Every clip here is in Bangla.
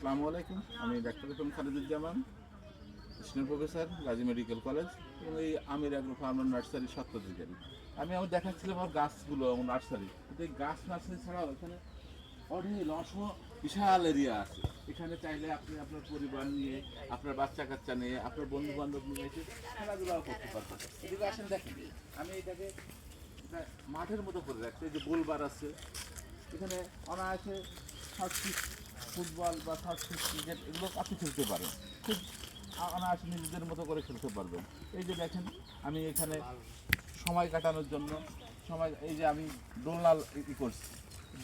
আসসালামু আলাইকুম। আমি doctor F M Khaliduzzaman, station professor, Gazi medical college এবং এই আমির অ্যাগ্রো ফার্মার নার্সারির স্বত্বাধিকারী। আমি দেখাচ্ছিলাম আমার গাছগুলো এবং নার্সারি, কিন্তু এই গাছ নার্সারি ছাড়াও এখানে অঢেল বিশাল এরিয়া আছে। এখানে চাইলে আপনি আপনার পরিবার নিয়ে, আপনার বাচ্চা কাচ্চা নিয়ে, আপনার বন্ধু বান্ধব নিয়ে এসে খেলাধুলাও করতে পারবেন। এদিকে আসেন, দেখেন আমি এটাকে মাঠের মতো করে রাখছি। এই যে গোলবার আছে, এখানে অনায়াসে শর্ট পিচ ফুটবল বা শর্ট পিচ ক্রিকেট এগুলো আপনি খেলতে পারেন, খুব অনায়াসে নিজেদের মতো করে খেলতে পারবেন। এই যে দেখেন আমি এখানে সময় কাটানোর জন্য এই যে আমি দোলনা করছি,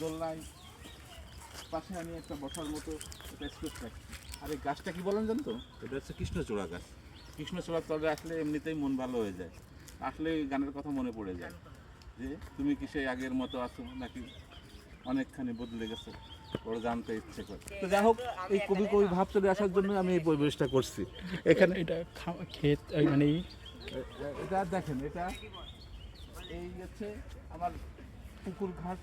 দোলনায় পাশে আমি একটা বসার মতো একটা স্পেস রাখছি। আর এই গাছটা কি বলেন জানো তো, এটা হচ্ছে কৃষ্ণচূড়া গাছ। কৃষ্ণচূড়ার তলে আসলে এমনিতেই মন ভালো হয়ে যায়, আসলে এই গানের কথা মনে পড়ে যায় যে তুমি কি সেই আগের মতো আছো নাকি অনেকখানি বদলে গেছে, ওরা জানতে ইচ্ছে করে। তো যাই হোক, এই কবি ভাব চলে আসার জন্য আমি এই পরিবেশটা করছি। এখানে এটা ক্ষেত মানে এটা দেখেন, এটা এই হচ্ছে আমার পুকুর ঘাট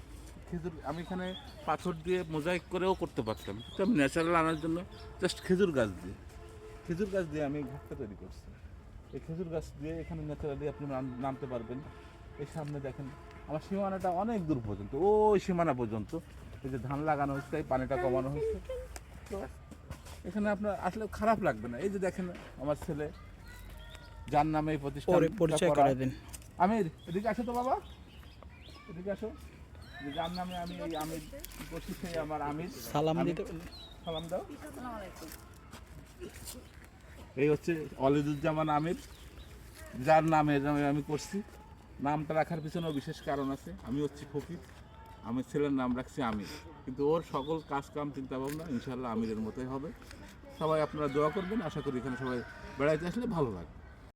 খেজুর। আমি এখানে পাথর দিয়ে মোজাইক করেও করতে পারতাম, তো আমি ন্যাচারাল আনার জন্য জাস্ট খেজুর গাছ দিয়ে আমি ঘাটটা তৈরি করছি। এই খেজুর গাছ দিয়ে এখানে ন্যাচারালি আপনি নামতে পারবেন। এই সামনে দেখেন আমার সীমানাটা অনেক দূর পর্যন্ত, ওই সীমানা পর্যন্ত এই যে ধান লাগানো হচ্ছে, এই পানিটা কমানো হচ্ছে। তো এখানে আপনার আসলে খারাপ লাগবে না। এই যে দেখেন আমার ছেলে, যার নামে এই প্রতিষ্ঠান পরিচয় করে দিন। আমির, এদিকে আসো তো বাবা, এদিকে আসো। যে যার নামে আমি এই আমির করছি, সেই আমার আমির। সালাম দিতে সালাম দাও। এই হচ্ছে ওয়ালিদুজ্জামান আমির, যার নামে আমি করছি। নামটা রাখার পিছনেও বিশেষ কারণ আছে। আমি হচ্ছি ফকির, আমার ছেলের নাম রাখছি আমির, কিন্তু ওর সকল কাজ কাম চিন্তা ভাবনা ইনশাল্লাহ আমিরের মতোই হবে। সবাই আপনারা দোয়া করবেন, আশা করি এখানে সবাই বেড়াইতে আসলে ভালো লাগবে।